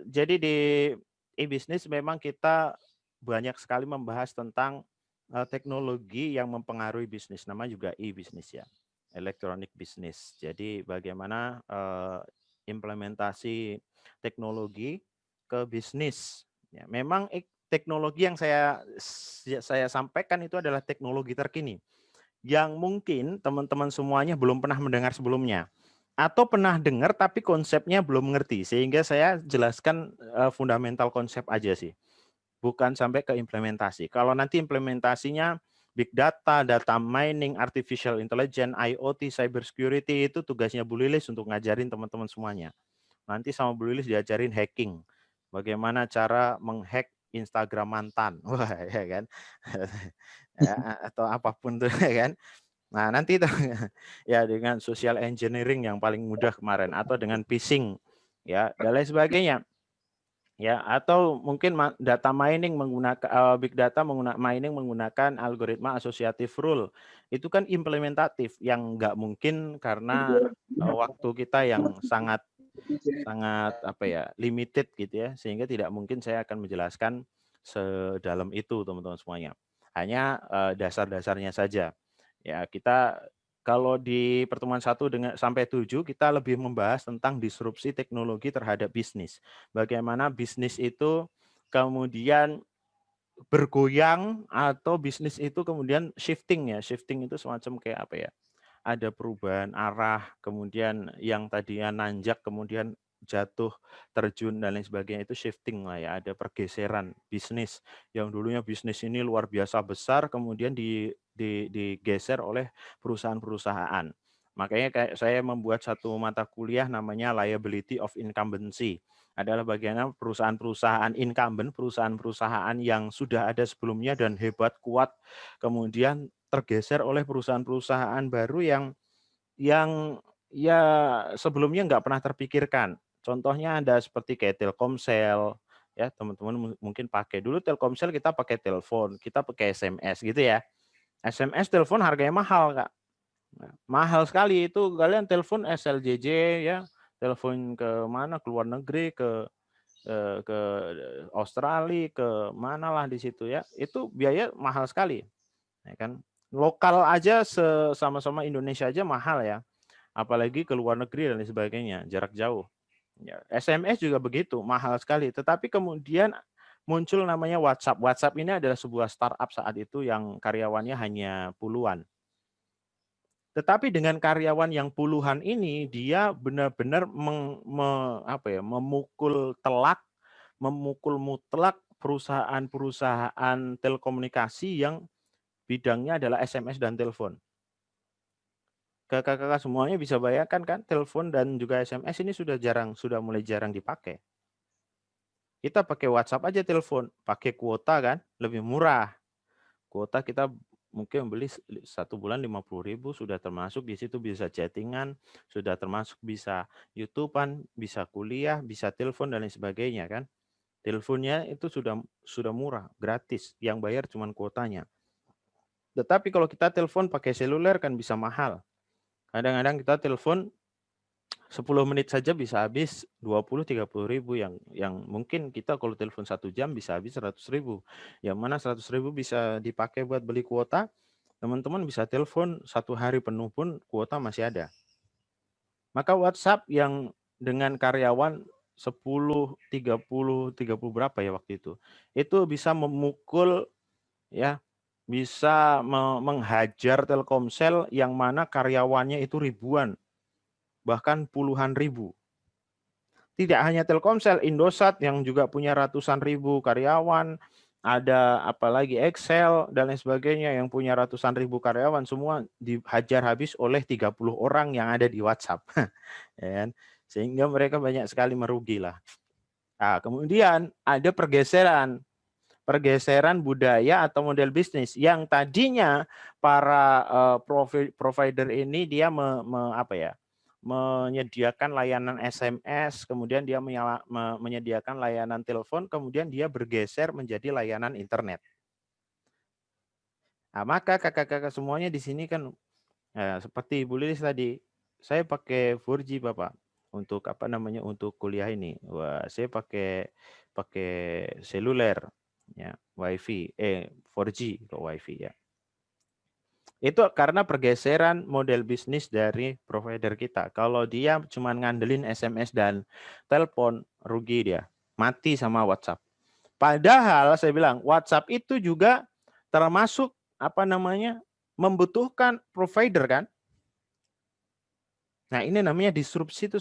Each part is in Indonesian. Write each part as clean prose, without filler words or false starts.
Jadi di e-bisnis memang kita banyak sekali membahas tentang teknologi yang mempengaruhi bisnis. Nama juga e-bisnis ya, electronic business. Jadi bagaimana implementasi teknologi ke bisnis. Ya, memang teknologi yang saya sampaikan itu adalah teknologi terkini yang mungkin teman-teman semuanya belum pernah mendengar sebelumnya atau pernah dengar tapi konsepnya belum mengerti, sehingga saya jelaskan fundamental konsep aja sih, bukan sampai ke implementasi. Kalau nanti implementasinya big data, data mining, artificial intelligence, IoT, cyber security, itu tugasnya Bu Lilis untuk ngajarin teman-teman semuanya. Nanti sama Bu Lilis diajarin hacking, bagaimana cara menghack Instagram mantan, wah ya kan, ya, atau apapun tuh ya kan. Nah, nanti itu ya dengan social engineering yang paling mudah kemarin atau dengan phishing ya dan lain sebagainya. Ya, atau mungkin data mining menggunakan big data mining menggunakan algoritma associative rule. Itu kan implementatif yang nggak mungkin karena waktu kita yang sangat sangat apa ya, limited gitu ya, sehingga tidak mungkin saya akan menjelaskan sedalam itu teman-teman semuanya. Hanya dasar-dasarnya saja. Ya, kita kalau di pertemuan 1 sampai 7 kita lebih membahas tentang disrupsi teknologi terhadap bisnis. Bagaimana bisnis itu kemudian bergoyang atau bisnis itu kemudian shifting ya. Shifting itu semacam kayak apa ya? Ada perubahan arah, kemudian yang tadinya nanjak kemudian jatuh, terjun dan lain sebagainya, itu shifting lah ya, ada pergeseran bisnis. Yang dulunya bisnis ini luar biasa besar kemudian digeser oleh perusahaan-perusahaan. Makanya kayak saya membuat satu mata kuliah namanya liability of incumbency. Adalah bagaimana perusahaan-perusahaan incumbent, perusahaan-perusahaan yang sudah ada sebelumnya dan hebat, kuat, kemudian tergeser oleh perusahaan-perusahaan baru yang ya sebelumnya nggak pernah terpikirkan. Contohnya ada seperti kayak Telkomsel, ya teman-teman mungkin pakai. Dulu Telkomsel kita pakai telepon, kita pakai SMS gitu ya. SMS telepon harganya mahal, Kak. Nah, mahal sekali itu, kalian telepon SLJJ ya, telepon ke mana, ke luar negeri, ke Australia, ke manalah di situ ya. Itu biaya mahal sekali, ya kan. Lokal aja sama-sama Indonesia aja mahal ya, apalagi ke luar negeri dan lain sebagainya, jarak jauh. Ya, SMS juga begitu, mahal sekali. Tetapi kemudian muncul namanya WhatsApp. WhatsApp ini adalah sebuah startup saat itu yang karyawannya hanya puluhan. Tetapi dengan karyawan yang puluhan ini, dia benar-benar memukul telak, memukul mutlak perusahaan-perusahaan telekomunikasi yang bidangnya adalah SMS dan telepon. Kakak-kakak semuanya bisa bayangkan kan, telepon dan juga SMS ini sudah mulai jarang dipakai. Kita pakai WhatsApp aja telepon, pakai kuota kan, lebih murah. Kuota kita mungkin beli 1 bulan 50.000 sudah termasuk di situ bisa chattingan, sudah termasuk bisa YouTube-an, bisa kuliah, bisa telepon dan lain sebagainya kan. Teleponnya itu sudah murah, gratis, yang bayar cuma kuotanya. Tetapi kalau kita telepon pakai seluler kan bisa mahal. Kadang-kadang kita telepon 10 menit saja bisa habis 20-30 ribu, yang mungkin kita kalau telepon 1 jam bisa habis 100 ribu. Yang mana 100 ribu bisa dipakai buat beli kuota, teman-teman bisa telepon 1 hari penuh pun kuota masih ada. Maka WhatsApp yang dengan karyawan 10, 30 berapa ya waktu itu bisa memukul ya, bisa menghajar Telkomsel yang mana karyawannya itu ribuan, bahkan puluhan ribu. Tidak hanya Telkomsel, Indosat yang juga punya ratusan ribu karyawan, ada apalagi Excel dan lain sebagainya yang punya ratusan ribu karyawan, semua dihajar habis oleh 30 orang yang ada di WhatsApp. Ya kan? Sehingga mereka banyak sekali merugi lah. Nah, kemudian ada pergeseran budaya atau model bisnis yang tadinya para provider ini dia menyediakan layanan SMS, kemudian dia menyediakan layanan telepon, kemudian dia bergeser menjadi layanan internet. Nah, maka kakak-kakak semuanya di sini kan seperti Ibu Lilis tadi, saya pakai 4G Bapak. untuk apa namanya, untuk kuliah ini. Wah, saya pakai pakai seluler ya, WiFi 4G kok WiFi ya. Itu karena pergeseran model bisnis dari provider kita. Kalau dia cuma ngandelin SMS dan telepon, rugi dia. Mati sama WhatsApp. Padahal saya bilang WhatsApp itu juga termasuk apa namanya, membutuhkan provider kan. Nah, ini namanya disrupsi itu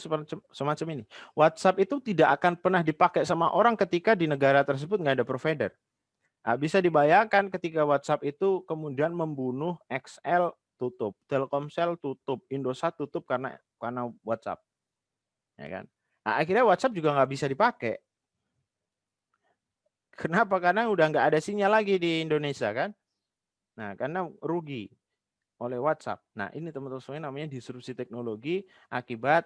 semacam ini. WhatsApp itu tidak akan pernah dipakai sama orang ketika di negara tersebut nggak ada provider. Nah, bisa dibayangkan ketika WhatsApp itu kemudian membunuh XL tutup, Telkomsel tutup, Indosat tutup karena WhatsApp, ya kan? Nah, akhirnya WhatsApp juga nggak bisa dipakai. Kenapa? Karena udah nggak ada sinyal lagi di Indonesia kan? Nah, karena rugi oleh WhatsApp. Nah, ini teman-teman semuanya namanya disrupsi teknologi akibat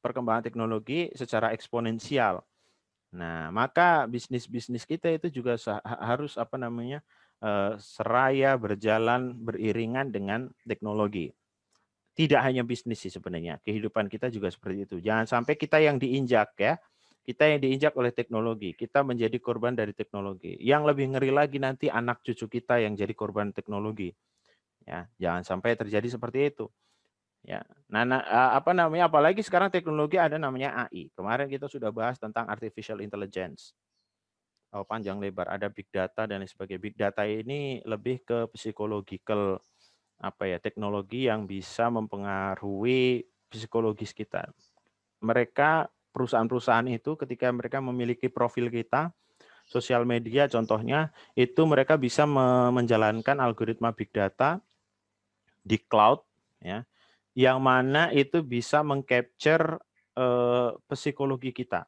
perkembangan teknologi secara eksponensial. Nah, maka bisnis-bisnis kita itu juga harus apa namanya, seraya berjalan beriringan dengan teknologi. Tidak hanya bisnis sih sebenarnya, kehidupan kita juga seperti itu. Jangan sampai kita yang diinjak ya, kita yang diinjak oleh teknologi, kita menjadi korban dari teknologi. Yang lebih ngeri lagi nanti anak cucu kita yang jadi korban teknologi. Ya, jangan sampai terjadi seperti itu. Ya, apa namanya? Apalagi sekarang teknologi ada namanya AI. Kemarin kita sudah bahas tentang artificial intelligence. Panjang lebar, ada big data dan lain sebagainya. Big data ini lebih ke psychological apa ya, teknologi yang bisa mempengaruhi psikologis kita. Mereka perusahaan-perusahaan itu ketika mereka memiliki profil kita, sosial media contohnya, itu mereka bisa menjalankan algoritma big data di cloud ya, yang mana itu bisa mengcapture psikologi kita.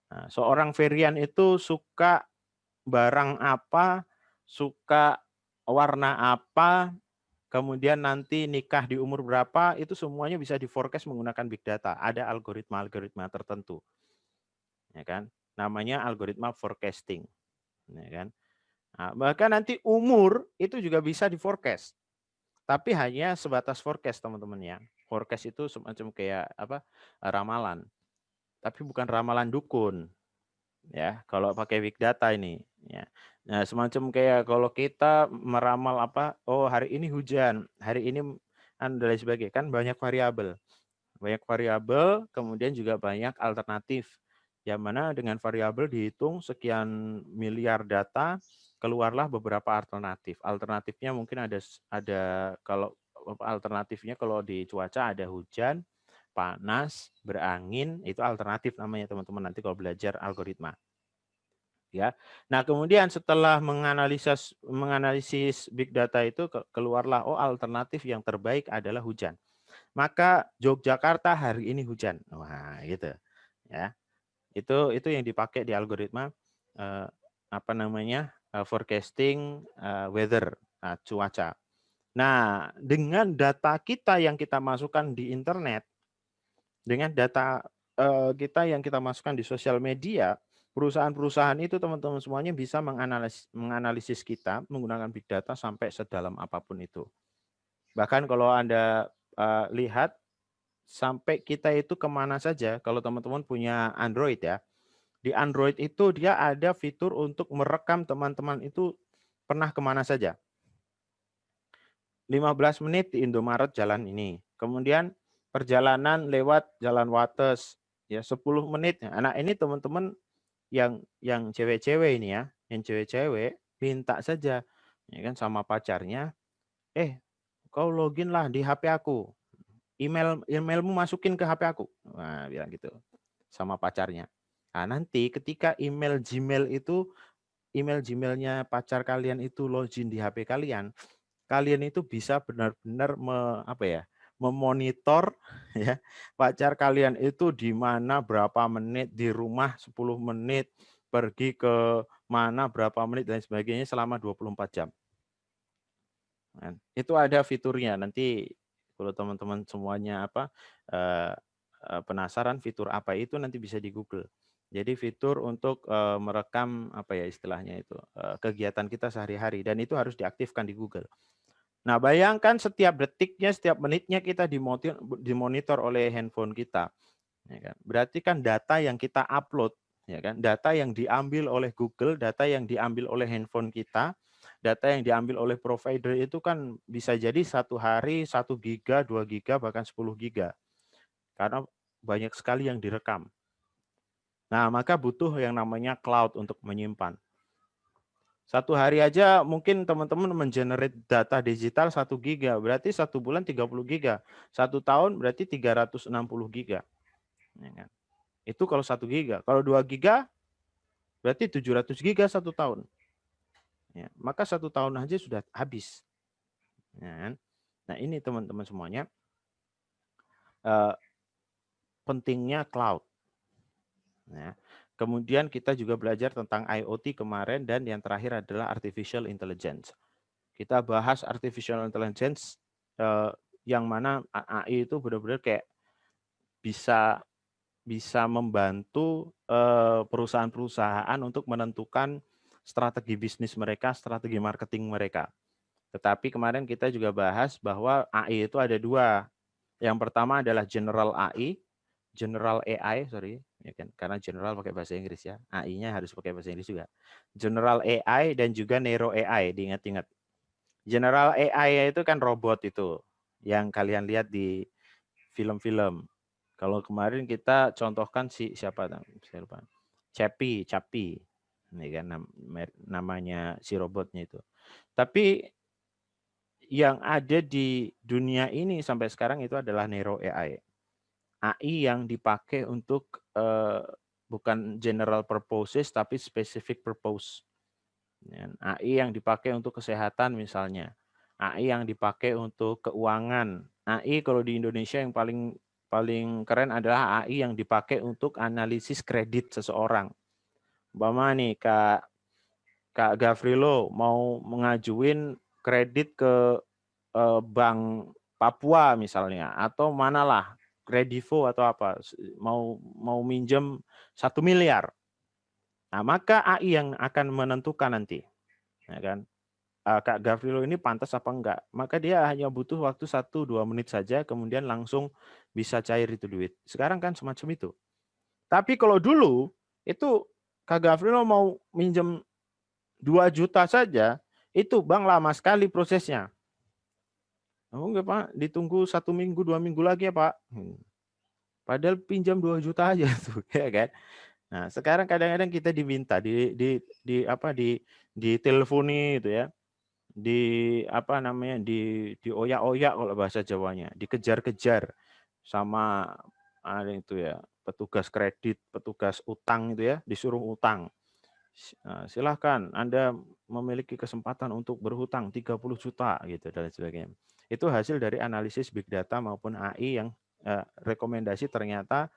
Nah, seorang Ferian itu suka barang apa, suka warna apa, kemudian nanti nikah di umur berapa, itu semuanya bisa di-forecast menggunakan big data. Ada algoritma-algoritma tertentu. Ya kan? Namanya algoritma forecasting. Ya kan? Nah, bahkan nanti umur itu juga bisa di-forecast. Tapi hanya sebatas forecast, teman-teman ya. Forecast itu semacam kayak apa? Ramalan. Tapi bukan ramalan dukun. Ya, kalau pakai big data ini ya. Nah, semacam kayak kalau kita meramal apa, oh hari ini hujan, hari ini dan lain sebagainya, kan banyak variabel. Banyak variabel, kemudian juga banyak alternatif. Yang mana dengan variabel dihitung sekian miliar data, keluarlah beberapa alternatif. Alternatifnya mungkin ada kalau alternatifnya kalau di cuaca ada hujan, panas, berangin, itu alternatif namanya teman-teman nanti kalau belajar algoritma. Ya. Nah, kemudian setelah menganalisis big data itu keluarlah alternatif yang terbaik adalah hujan. Maka Yogyakarta hari ini hujan. Wah, gitu. Ya. Itu yang dipakai di algoritma apa namanya? Forecasting weather, cuaca. Nah, dengan data kita yang kita masukkan di internet, dengan data kita yang kita masukkan di sosial media, perusahaan-perusahaan itu teman-teman semuanya bisa menganalisis kita menggunakan big data sampai sedalam apapun itu. Bahkan kalau Anda lihat, sampai kita itu kemana saja, kalau teman-teman punya Android ya, di Android itu dia ada fitur untuk merekam teman-teman itu pernah kemana saja. 15 menit di Indomaret jalan ini. Kemudian perjalanan lewat Jalan Wates ya 10 menit. Nah, ini teman-teman yang cewek-cewek ini ya, yang cewek-cewek minta saja ya kan sama pacarnya, kau login lah di HP aku. Emailmu masukin ke HP aku. Nah, bilang gitu sama pacarnya. Nah, nanti ketika email Gmail-nya pacar kalian itu login di HP kalian, kalian itu bisa benar-benar memonitor ya pacar kalian itu di mana berapa menit, di rumah 10 menit, pergi ke mana berapa menit dan sebagainya selama 24 jam. Nah, itu ada fiturnya. Nanti kalau teman-teman semuanya penasaran fitur apa itu, nanti bisa di Google. Jadi fitur untuk merekam apa ya istilahnya itu kegiatan kita sehari-hari, dan itu harus diaktifkan di Google. Nah, bayangkan setiap detiknya, setiap menitnya kita dimonitor oleh handphone kita. Ya kan? Berarti kan data yang kita upload, ya kan? Data yang diambil oleh Google, data yang diambil oleh handphone kita, data yang diambil oleh provider itu kan bisa jadi satu hari 1 giga, 2 giga, bahkan 10 giga. Karena banyak sekali yang direkam. Nah, maka butuh yang namanya cloud untuk menyimpan. Satu hari aja mungkin teman-teman mengenerate data digital 1 giga, berarti 1 bulan 30 giga. 1 tahun berarti 360 giga. Ya kan? Itu kalau 1 giga. Kalau 2 giga berarti 700 giga 1 tahun. Ya, maka 1 tahun aja sudah habis. Ya kan? Nah ini teman-teman semuanya pentingnya cloud. Ya. Kemudian kita juga belajar tentang IoT kemarin dan yang terakhir adalah artificial intelligence. Kita bahas artificial intelligence yang mana AI itu benar-benar kayak bisa membantu perusahaan-perusahaan untuk menentukan strategi bisnis mereka, strategi marketing mereka. Tetapi kemarin kita juga bahas bahwa AI itu ada 2. Yang pertama adalah general AI, ya kan? Karena general pakai bahasa Inggris ya. AI-nya harus pakai bahasa Inggris juga. General AI dan juga narrow AI, diingat-ingat. General AI itu kan robot itu yang kalian lihat di film-film. Kalau kemarin kita contohkan siapa saya lupa. Cappy. Ini kan namanya si robotnya itu. Tapi yang ada di dunia ini sampai sekarang itu adalah narrow AI. AI yang dipakai untuk bukan general purposes tapi specific purpose. AI yang dipakai untuk kesehatan misalnya. AI yang dipakai untuk keuangan. AI kalau di Indonesia yang paling keren adalah AI yang dipakai untuk analisis kredit seseorang. Umpama nih Kak Gavrilo mau mengajuin kredit ke Bank Papua misalnya atau manalah Kredivo atau apa mau minjem 1 miliar. Nah, maka AI yang akan menentukan nanti, ya kan? Kak Gavrilo ini pantas apa enggak? Maka dia hanya butuh waktu 1-2 menit saja, kemudian langsung bisa cair itu duit. Sekarang kan semacam itu. Tapi kalau dulu itu Kak Gavrilo mau minjem 2 juta saja, itu Bang lama sekali prosesnya. Oh enggak Pak, ditunggu 1 minggu, 2 minggu lagi ya Pak. Padahal pinjam 2 juta aja tuh, ya kan? Nah, sekarang kadang-kadang kita diminta diteleponi itu ya. Dioyak-oyak kalau bahasa Jawanya, dikejar-kejar sama itu ya, petugas kredit, petugas utang itu ya, disuruh utang. Silahkan Anda memiliki kesempatan untuk berhutang 30 juta gitu dan sebagainya. Itu hasil dari analisis big data maupun AI yang rekomendasi ternyata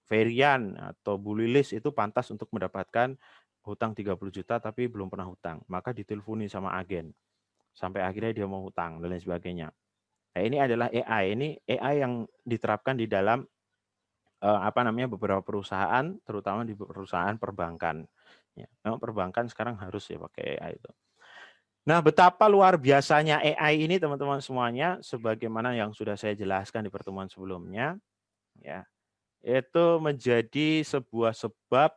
Verian atau Bu Lilis itu pantas untuk mendapatkan hutang 30 juta tapi belum pernah hutang. Maka diteleponi sama agen. Sampai akhirnya dia mau hutang dan lain sebagainya. Nah, ini adalah AI. Ini AI yang diterapkan di dalam beberapa perusahaan, terutama di perusahaan perbankan. Ya, memang perbankan sekarang harus ya pakai AI itu. Nah, betapa luar biasanya AI ini teman-teman semuanya, sebagaimana yang sudah saya jelaskan di pertemuan sebelumnya, ya, itu menjadi sebuah sebab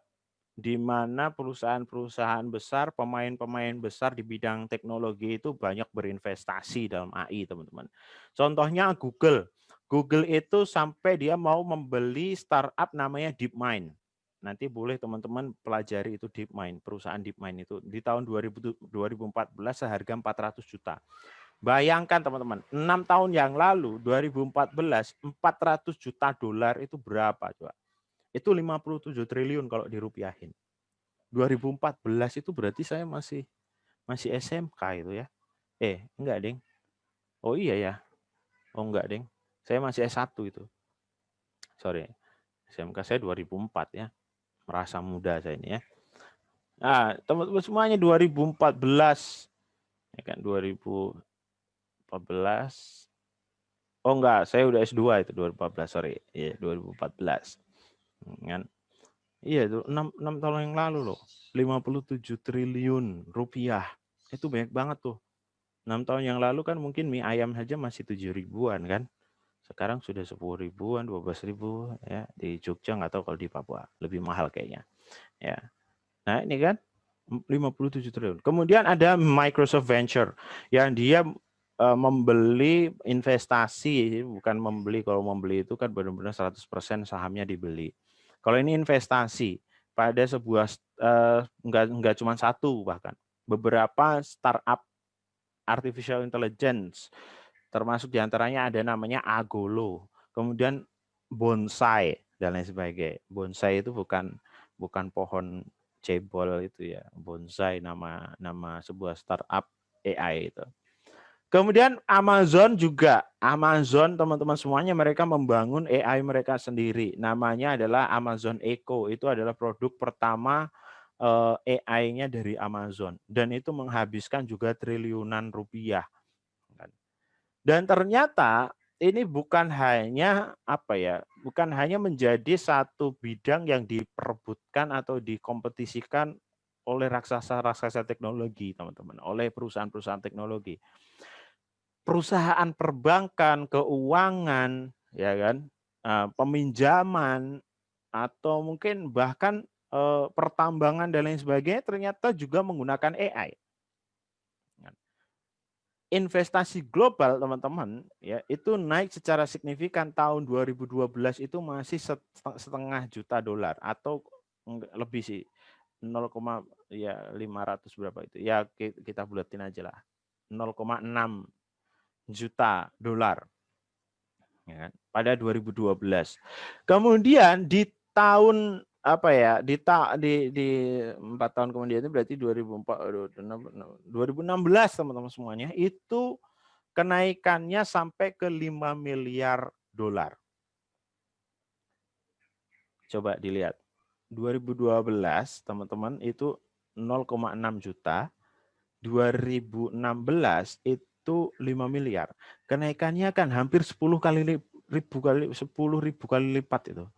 di mana perusahaan-perusahaan besar, pemain-pemain besar di bidang teknologi itu banyak berinvestasi dalam AI, teman-teman. Contohnya Google. Google itu sampai dia mau membeli startup namanya DeepMind. Nanti boleh teman-teman pelajari itu DeepMind, perusahaan DeepMind itu di tahun 2014 seharga 400 juta. Bayangkan teman-teman, 6 tahun yang lalu 2014 400 juta dolar itu berapa coba? Itu 57 triliun kalau dirupiahin. 2014 itu berarti saya masih SMK itu ya. Enggak, Deng. Oh iya ya. Oh enggak, Deng. Saya masih S1 itu. Sorry. SMK saya 2004 ya. Merasa muda saya ini ya. Nah, teman-teman semuanya 2014 ya kan 2014. Oh enggak, saya udah S2 itu 2014, sorry. Iya, 2014. Kan? Iya, itu 6 tahun yang lalu loh. 57 triliun rupiah. Itu banyak banget tuh. 6 tahun yang lalu kan mungkin mie ayam saja masih 7 ribuan kan. Sekarang sudah 10 ribuan, 12 ribu ya. Di Jogja nggak tahu kalau di Papua lebih mahal kayaknya. Ya. Nah, ini kan 57 triliun. Kemudian ada Microsoft Venture yang dia membeli investasi, bukan membeli. Kalau membeli itu kan benar-benar 100% sahamnya dibeli. Kalau ini investasi pada sebuah enggak cuma satu, bahkan beberapa startup artificial intelligence, termasuk diantaranya ada namanya Agolo, kemudian Bonsai dan lain sebagainya. Bonsai itu bukan pohon cebol itu ya, Bonsai nama sebuah startup AI itu. Kemudian Amazon juga, Amazon teman-teman semuanya mereka membangun AI mereka sendiri. Namanya adalah Amazon Echo. Itu adalah produk pertama AI-nya dari Amazon dan itu menghabiskan juga triliunan rupiah. Dan ternyata ini bukan hanya bukan hanya menjadi satu bidang yang diperebutkan atau dikompetisikan oleh raksasa-raksasa teknologi, teman-teman, oleh perusahaan-perusahaan teknologi. Perusahaan perbankan, keuangan, ya kan, peminjaman, atau mungkin bahkan pertambangan dan lain sebagainya ternyata juga menggunakan AI. Investasi global teman-teman ya itu naik secara signifikan tahun 2012 itu masih setengah juta dolar atau lebih sih 0,500 berapa itu ya kita bulatin aja lah 0,6 juta dolar ya kan, pada 2012. Kemudian di tahun di 4 tahun kemudian itu berarti 2016 teman-teman semuanya itu kenaikannya sampai ke 5 miliar dolar. Coba dilihat. 2012 teman-teman itu 0,6 juta. 2016 itu 5 miliar. Kenaikannya kan hampir 10 ribu kali lipat itu.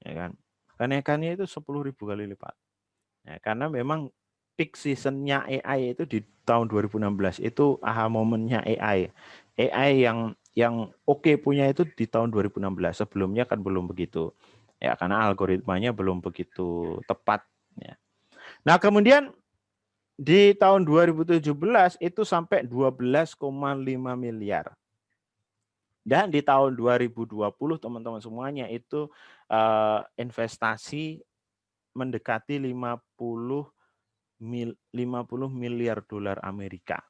Ya kan? Kenaikannya itu 10.000 kali lipat. Ya, karena memang peak seasonnya AI itu di tahun 2016 itu aha momennya AI. AI yang oke punya itu di tahun 2016. Sebelumnya kan belum begitu. Ya, karena algoritmanya belum begitu tepat. Ya. Nah, kemudian di tahun 2017 itu sampai 12,5 miliar. Dan di tahun 2020 teman-teman semuanya itu investasi mendekati 50 miliar dolar Amerika.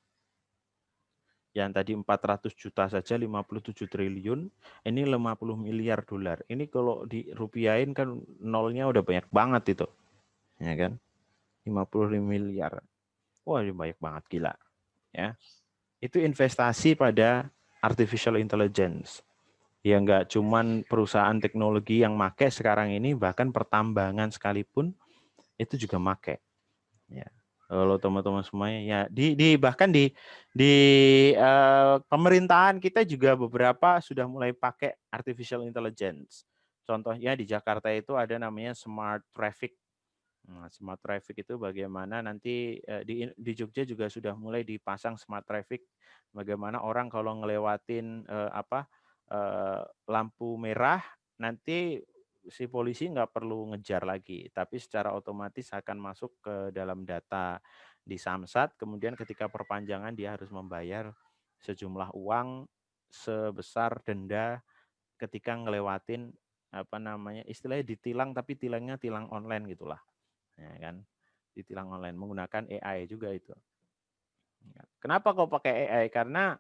Yang tadi 400 juta saja 57 triliun, ini 50 miliar dolar. Ini kalau dirupiahin kan nolnya udah banyak banget itu. Ya kan? 50 miliar. Wah, ini banyak banget, gila. Ya. Itu investasi pada artificial intelligence. Ya enggak cuman perusahaan teknologi yang make sekarang ini, bahkan pertambangan sekalipun itu juga make. Ya. Kalau teman-teman semuanya ya bahkan di pemerintahan kita juga beberapa sudah mulai pakai artificial intelligence. Contohnya di Jakarta itu ada namanya smart traffic. Nah, smart traffic itu bagaimana nanti di Jogja juga sudah mulai dipasang smart traffic. Bagaimana orang kalau ngelewatin lampu merah nanti si polisi nggak perlu ngejar lagi, tapi secara otomatis akan masuk ke dalam data di Samsat. Kemudian ketika perpanjangan dia harus membayar sejumlah uang sebesar denda ketika ngelewatin istilahnya ditilang, tapi tilangnya tilang online gitulah, ya kan? Ditilang online menggunakan AI juga itu. Kenapa kau pakai AI? Karena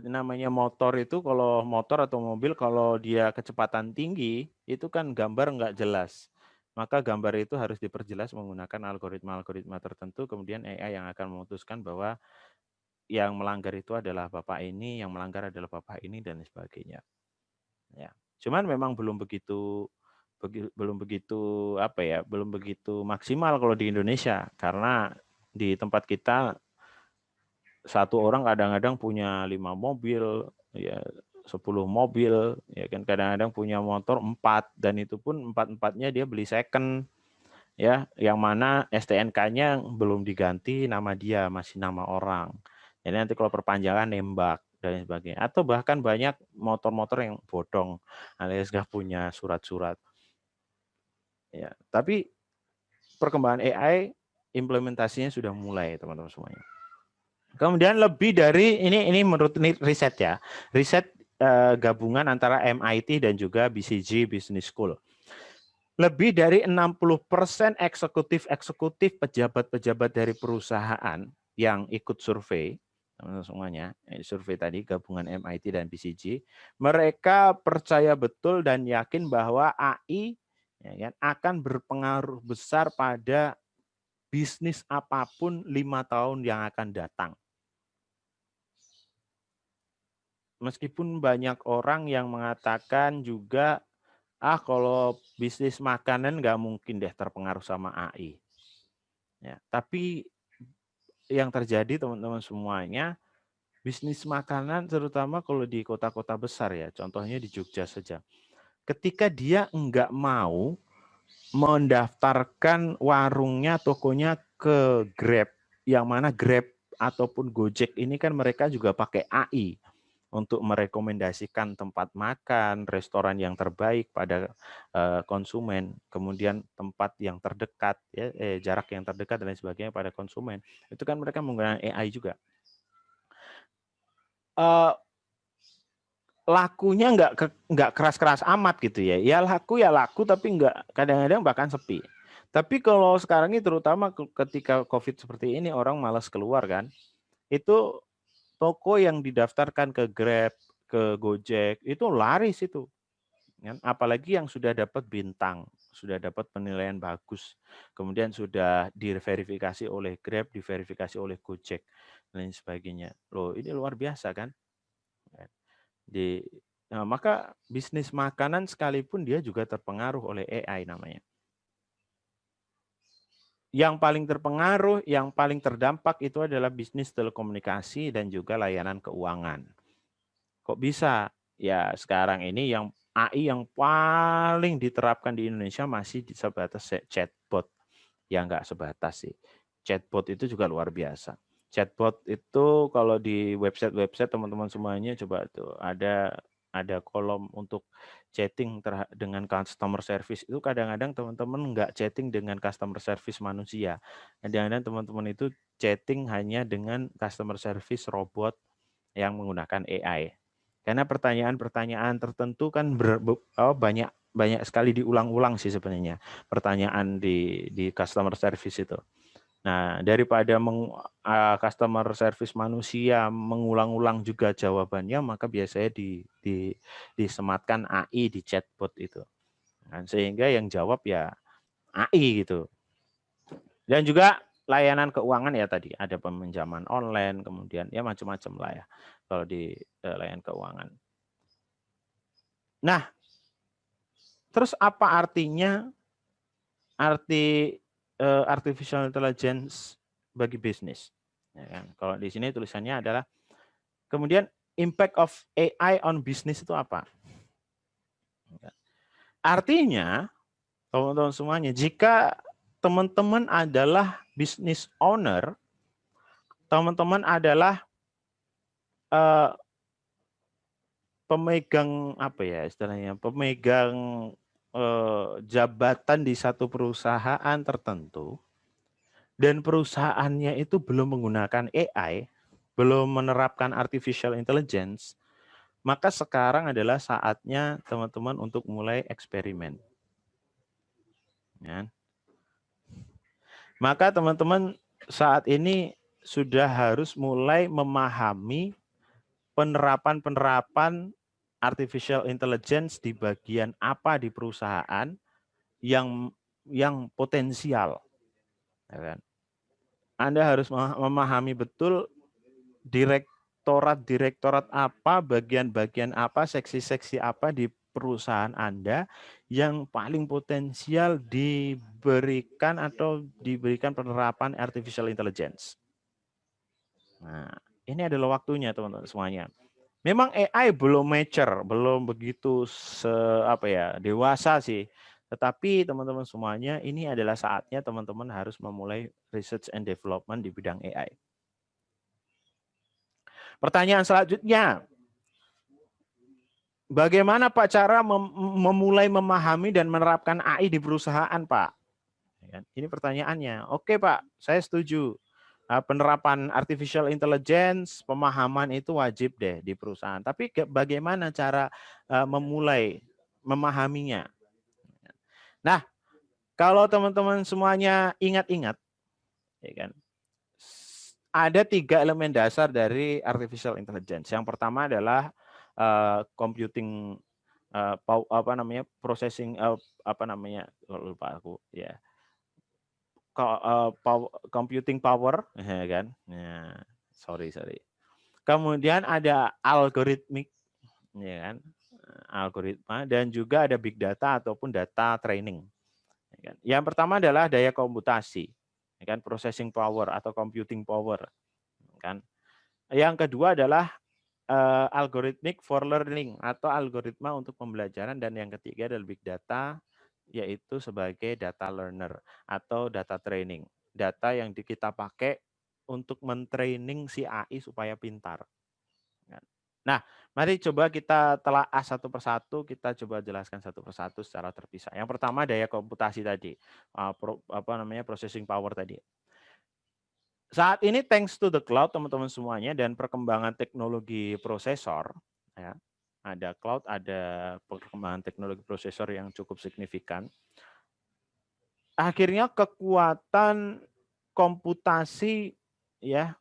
namanya motor itu, kalau motor atau mobil kalau dia kecepatan tinggi itu kan gambar nggak jelas, maka gambar itu harus diperjelas menggunakan algoritma tertentu, kemudian AI yang akan memutuskan bahwa yang melanggar itu adalah bapak ini, yang melanggar adalah bapak ini dan sebagainya. Ya, cuman memang belum begitu maksimal kalau di Indonesia, karena di tempat kita satu orang kadang-kadang punya 5 mobil, ya 10 mobil, ya kan, kadang-kadang punya motor 4, dan itu pun 4-4-nya dia beli second, ya, yang mana STNK-nya belum diganti nama dia, masih nama orang. Jadi nanti kalau perpanjangan nembak dan sebagainya. Atau bahkan banyak motor-motor yang bodong alias nggak punya surat-surat. Ya, tapi perkembangan AI implementasinya sudah mulai teman-teman semuanya. Kemudian lebih dari ini menurut riset ya, riset gabungan antara MIT dan juga BCG Business School. Lebih dari 60% eksekutif pejabat-pejabat dari perusahaan yang ikut survei, semuanya survei tadi gabungan MIT dan BCG, mereka percaya betul dan yakin bahwa AI ya, akan berpengaruh besar pada bisnis apapun 5 tahun yang akan datang. Meskipun banyak orang yang mengatakan juga, kalau bisnis makanan nggak mungkin deh terpengaruh sama AI. Ya, tapi yang terjadi teman-teman semuanya, bisnis makanan terutama kalau di kota-kota besar ya, contohnya di Jogja saja. Ketika dia nggak mau mendaftarkan warungnya, tokonya ke Grab, yang mana Grab ataupun Gojek ini kan mereka juga pakai AI untuk merekomendasikan tempat makan, restoran yang terbaik pada konsumen, kemudian tempat yang terdekat, ya, jarak yang terdekat dan lain sebagainya pada konsumen. Itu kan mereka menggunakan AI juga. Lakunya nggak keras-keras amat gitu ya. Ya laku tapi nggak, kadang-kadang bahkan sepi. Tapi kalau sekarang ini terutama ketika COVID seperti ini orang malas keluar kan, itu toko yang didaftarkan ke Grab, ke Gojek itu laris itu. Apalagi yang sudah dapat bintang, sudah dapat penilaian bagus, kemudian sudah diverifikasi oleh Grab, diverifikasi oleh Gojek dan lain sebagainya. Loh, ini luar biasa kan? Nah, maka bisnis makanan sekalipun dia juga terpengaruh oleh AI namanya. Yang paling terpengaruh, yang paling terdampak itu adalah bisnis telekomunikasi dan juga layanan keuangan. Kok bisa? Ya sekarang ini yang AI yang paling diterapkan di Indonesia masih sebatas chatbot. Ya nggak sebatas sih. Chatbot itu juga luar biasa. Chatbot itu kalau di website teman-teman semuanya coba tuh ada kolom untuk chatting dengan customer service. Itu kadang-kadang teman-teman nggak chatting dengan customer service manusia. Kadang-kadang teman-teman itu chatting hanya dengan customer service robot yang menggunakan AI. Karena pertanyaan-pertanyaan tertentu kan banyak sekali diulang-ulang sih sebenarnya pertanyaan di customer service itu. Nah, daripada customer service manusia mengulang-ulang juga jawabannya, maka biasanya disematkan AI di chatbot itu. Nah, sehingga yang jawab ya AI gitu. Dan juga layanan keuangan ya tadi, ada peminjaman online, kemudian ya macam-macam lah ya kalau di layanan keuangan. Nah, terus apa artinya artificial intelligence bagi bisnis? Ya kan? Kalau di sini tulisannya adalah kemudian impact of AI on business itu apa? Artinya, teman-teman semuanya, jika teman-teman adalah business owner, teman-teman adalah pemegang apa ya istilahnya, pemegang jabatan di satu perusahaan tertentu, dan perusahaannya itu belum menggunakan AI, belum menerapkan artificial intelligence, maka sekarang adalah saatnya teman-teman untuk mulai eksperimen. Ya. Maka teman-teman saat ini sudah harus mulai memahami penerapan-penerapan artificial intelligence di bagian apa di perusahaan yang potensial. Ya kan? Anda harus memahami betul direktorat apa, bagian-bagian apa, seksi-seksi apa di perusahaan Anda yang paling potensial diberikan penerapan artificial intelligence. Nah, ini adalah waktunya teman-teman semuanya. Memang AI belum mature, belum begitu dewasa sih. Tetapi teman-teman semuanya, ini adalah saatnya teman-teman harus memulai research and development di bidang AI. Pertanyaan selanjutnya, bagaimana Pak cara memulai memahami dan menerapkan AI di perusahaan, Pak? Ini pertanyaannya. Oke, Pak, saya setuju. Penerapan artificial intelligence, pemahaman itu wajib deh di perusahaan. Tapi bagaimana cara memulai memahaminya? Nah, kalau teman-teman semuanya ingat-ingat, ya kan, ada 3 elemen dasar dari artificial intelligence. Yang pertama adalah computing processing lupa aku ya. Computing power, ya kan? Ya, sorry. Kemudian ada algoritmik, ya kan? Algoritma, dan juga ada big data ataupun data training. Ya kan? Yang pertama adalah daya komputasi, ya kan? Processing power atau computing power, kan? Yang kedua adalah algorithmic for learning atau algoritma untuk pembelajaran, dan yang ketiga adalah big data, yaitu sebagai data learner atau data training. Data yang kita pakai untuk mentraining si AI supaya pintar. Nah, mari coba kita telaah satu persatu, kita coba jelaskan satu persatu secara terpisah. Yang pertama daya komputasi tadi, processing power tadi. Saat ini thanks to the cloud teman-teman semuanya dan perkembangan teknologi prosesor, ya, ada cloud, ada perkembangan teknologi prosesor yang cukup signifikan. Akhirnya kekuatan komputasi ya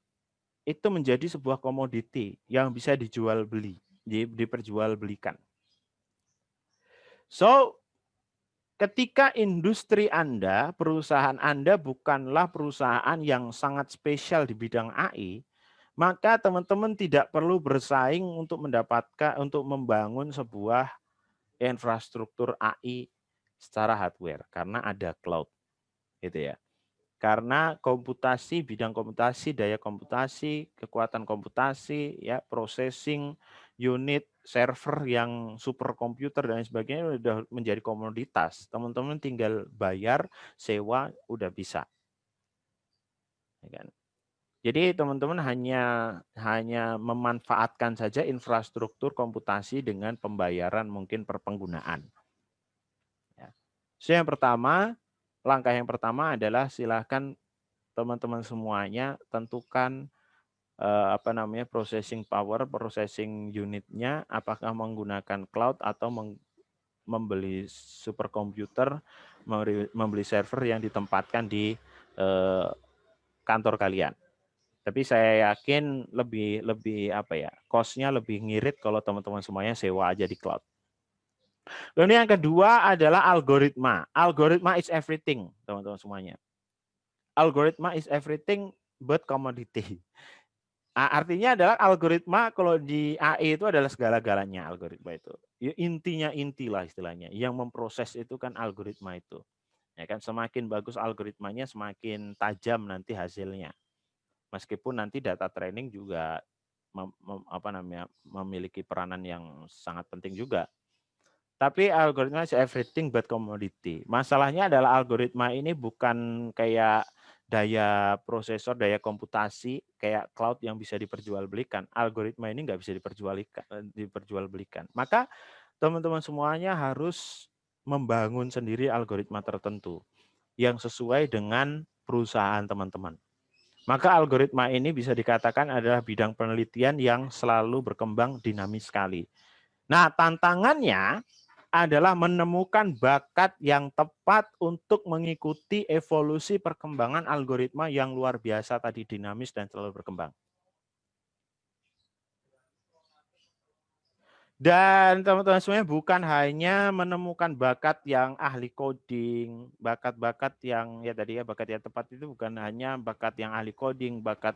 itu menjadi sebuah komoditi yang bisa dijual beli, diperjualbelikan. So, ketika industri Anda, perusahaan Anda bukanlah perusahaan yang sangat spesial di bidang AI, maka teman-teman tidak perlu bersaing untuk membangun sebuah infrastruktur AI secara hardware karena ada cloud, gitu ya. Karena komputasi, bidang komputasi, daya komputasi, kekuatan komputasi, ya, processing unit, server yang superkomputer dan sebagainya sudah menjadi komoditas. Teman-teman tinggal bayar, sewa, udah bisa. Ya kan? Jadi teman-teman hanya memanfaatkan saja infrastruktur komputasi dengan pembayaran mungkin per penggunaan. Ya. So, langkah yang pertama adalah silakan teman-teman semuanya tentukan processing power, processing unitnya, apakah menggunakan cloud atau membeli superkomputer, membeli server yang ditempatkan di kantor kalian. Tapi saya yakin lebih cost-nya lebih ngirit kalau teman-teman semuanya sewa aja di cloud. Lalu yang kedua adalah algoritma. Algoritma is everything, teman-teman semuanya. Algoritma is everything but commodity. Artinya adalah algoritma kalau di AI itu adalah segala-galanya algoritma itu. Ya, intinya intilah istilahnya. Yang memproses itu kan algoritma itu. Ya kan, semakin bagus algoritmanya semakin tajam nanti hasilnya. Meskipun nanti data training juga memiliki peranan yang sangat penting juga. Tapi algoritma is everything but commodity. Masalahnya adalah algoritma ini bukan kayak daya prosesor, daya komputasi, kayak cloud yang bisa diperjualbelikan. Algoritma ini nggak bisa diperjualbelikan. Maka teman-teman semuanya harus membangun sendiri algoritma tertentu yang sesuai dengan perusahaan teman-teman. Maka algoritma ini bisa dikatakan adalah bidang penelitian yang selalu berkembang dinamis sekali. Nah, tantangannya adalah menemukan bakat yang tepat untuk mengikuti evolusi perkembangan algoritma yang luar biasa tadi, dinamis dan selalu berkembang. Dan teman-teman semuanya bukan hanya menemukan bakat yang ahli coding, bakat-bakat yang bakat yang tepat itu bukan hanya bakat yang ahli coding, bakat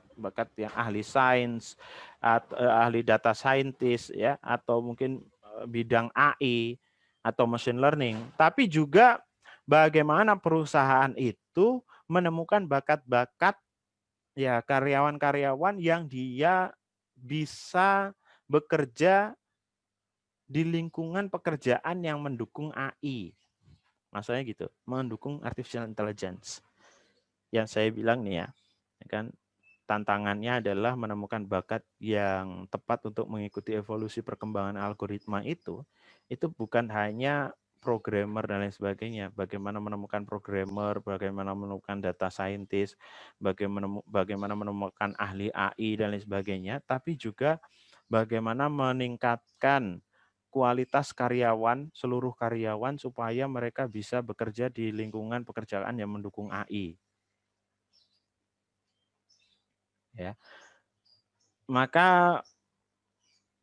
yang ahli sains, atau ahli data scientist ya, atau mungkin bidang AI atau machine learning, tapi juga bagaimana perusahaan itu menemukan bakat-bakat ya karyawan-karyawan yang dia bisa bekerja di lingkungan pekerjaan yang mendukung AI. Maksudnya gitu, mendukung artificial intelligence. Yang saya bilang nih ya kan, tantangannya adalah menemukan bakat yang tepat untuk mengikuti evolusi perkembangan algoritma itu bukan hanya programmer dan lain sebagainya. Bagaimana menemukan programmer, bagaimana menemukan data scientist, bagaimana menemukan ahli AI dan lain sebagainya, tapi juga bagaimana meningkatkan kualitas karyawan, seluruh karyawan supaya mereka bisa bekerja di lingkungan pekerjaan yang mendukung AI. Ya. Maka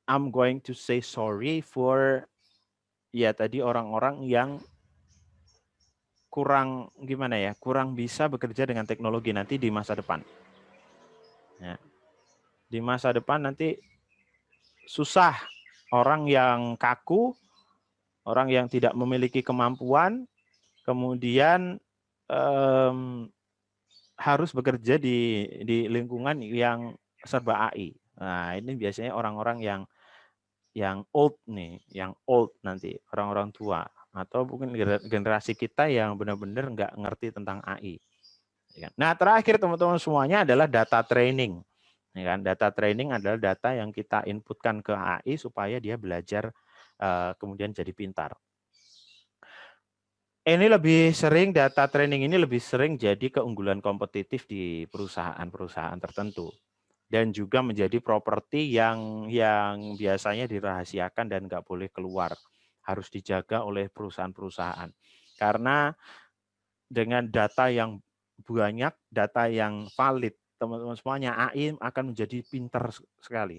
I'm going to say sorry for ya tadi orang-orang yang kurang gimana ya, kurang bisa bekerja dengan teknologi nanti di masa depan. Ya. Di masa depan nanti susah orang yang kaku, orang yang tidak memiliki kemampuan, kemudian harus bekerja di lingkungan yang serba AI. Nah, ini biasanya orang-orang yang old nih, yang old nanti, orang-orang tua. Atau mungkin generasi kita yang benar-benar nggak ngerti tentang AI. Nah, terakhir teman-teman semuanya adalah data training. Data training adalah data yang kita inputkan ke AI supaya dia belajar kemudian jadi pintar. Ini lebih sering, data training ini lebih sering jadi keunggulan kompetitif di perusahaan-perusahaan tertentu. Dan juga menjadi properti yang biasanya dirahasiakan dan nggak boleh keluar. Harus dijaga oleh perusahaan-perusahaan. Karena dengan data yang banyak, data yang valid, teman-teman semuanya, AI akan menjadi pintar sekali.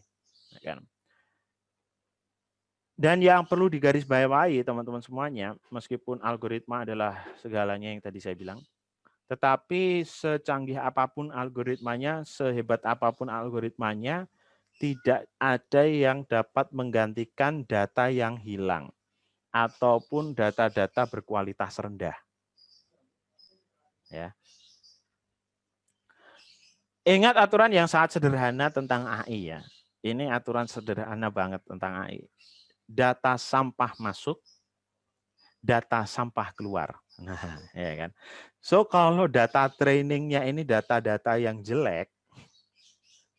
Dan yang perlu digarisbawahi teman-teman semuanya, meskipun algoritma adalah segalanya yang tadi saya bilang, tetapi secanggih apapun algoritmanya, sehebat apapun algoritmanya, tidak ada yang dapat menggantikan data yang hilang ataupun data-data berkualitas rendah. Ya. Ingat aturan yang sangat sederhana tentang AI ya. Ini aturan sederhana banget tentang AI. Data sampah masuk, data sampah keluar. Nah, ya kan. So kalau data trainingnya ini data-data yang jelek,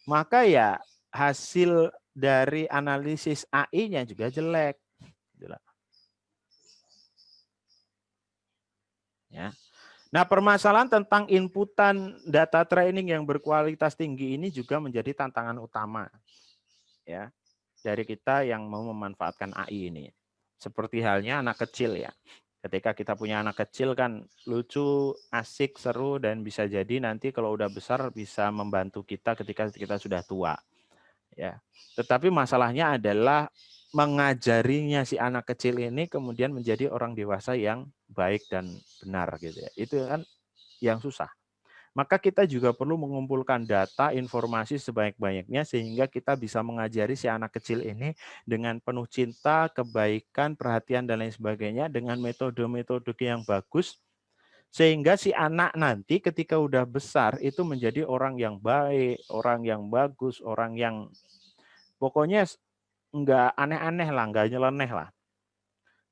maka ya hasil dari analisis AI-nya juga jelek. Ya. Nah, permasalahan tentang inputan data training yang berkualitas tinggi ini juga menjadi tantangan utama ya dari kita yang mau memanfaatkan AI ini. Seperti halnya anak kecil ya. Ketika kita punya anak kecil kan lucu, asik, seru, dan bisa jadi nanti kalau udah besar bisa membantu kita ketika kita sudah tua. Ya. Tetapi masalahnya adalah mengajarinya si anak kecil ini kemudian menjadi orang dewasa yang baik dan benar gitu ya. Itu kan yang susah. Maka kita juga perlu mengumpulkan data, informasi sebanyak-banyaknya sehingga kita bisa mengajari si anak kecil ini dengan penuh cinta, kebaikan, perhatian, dan lain sebagainya dengan metode-metode yang bagus sehingga si anak nanti ketika udah besar itu menjadi orang yang baik, orang yang bagus, orang yang pokoknya nggak aneh-aneh lah, nggak nyeleneh lah.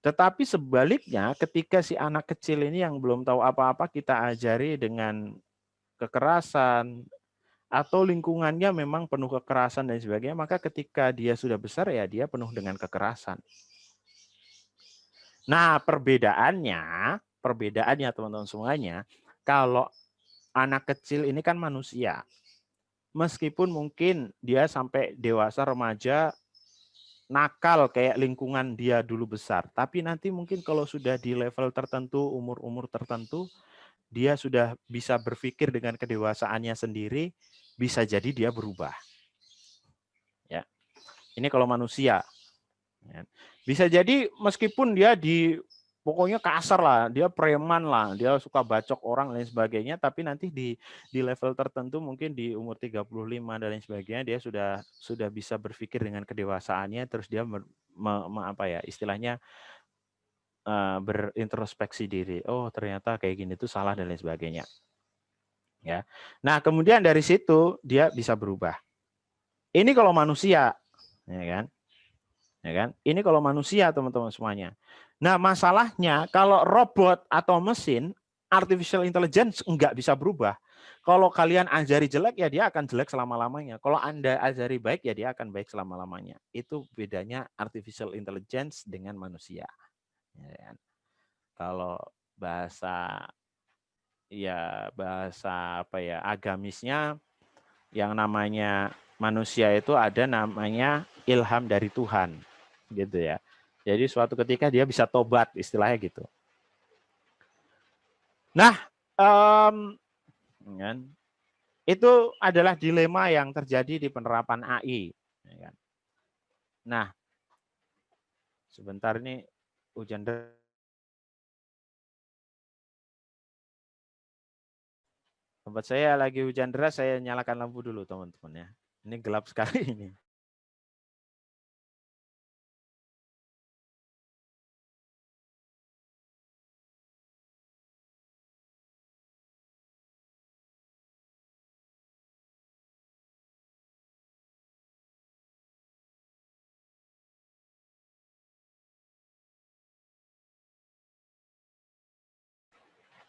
Tetapi sebaliknya ketika si anak kecil ini yang belum tahu apa-apa kita ajari dengan kekerasan, atau lingkungannya memang penuh kekerasan dan sebagainya, maka ketika dia sudah besar ya dia penuh dengan kekerasan. Nah, perbedaannya teman-teman semuanya, kalau anak kecil ini kan manusia. Meskipun mungkin dia sampai dewasa remaja nakal kayak lingkungan dia dulu besar, tapi nanti mungkin kalau sudah di level tertentu, umur-umur tertentu, dia sudah bisa berpikir dengan kedewasaannya sendiri, bisa jadi dia berubah. Ya. Ini kalau manusia. Bisa jadi meskipun dia pokoknya kasar lah, dia preman lah, dia suka bacok orang dan lain sebagainya, tapi nanti di level tertentu mungkin di umur 35 dan lain sebagainya dia sudah bisa berpikir dengan kedewasaannya, terus dia apa ya istilahnya berintrospeksi diri. Oh ternyata kayak gini tuh salah dan lain sebagainya. Ya. Nah kemudian dari situ dia bisa berubah. Ini kalau manusia, ya kan? Ya kan? Ini kalau manusia teman-teman semuanya. Nah masalahnya kalau robot atau mesin, artificial intelligence enggak bisa berubah. Kalau kalian ajari jelek, ya dia akan jelek selama-lamanya. Kalau Anda ajari baik, ya dia akan baik selama-lamanya. Itu bedanya artificial intelligence dengan manusia. Ya kan? Kalau bahasa apa ya, agamisnya, yang namanya manusia itu ada namanya ilham dari Tuhan, gitu ya. Jadi suatu ketika dia bisa tobat, istilahnya gitu. Nah, kan, itu adalah dilema yang terjadi di penerapan AI. Ya kan? Nah, sebentar ini hujan deras. Tempat saya lagi hujan deras, saya nyalakan lampu dulu teman-teman ya. Ini gelap sekali ini.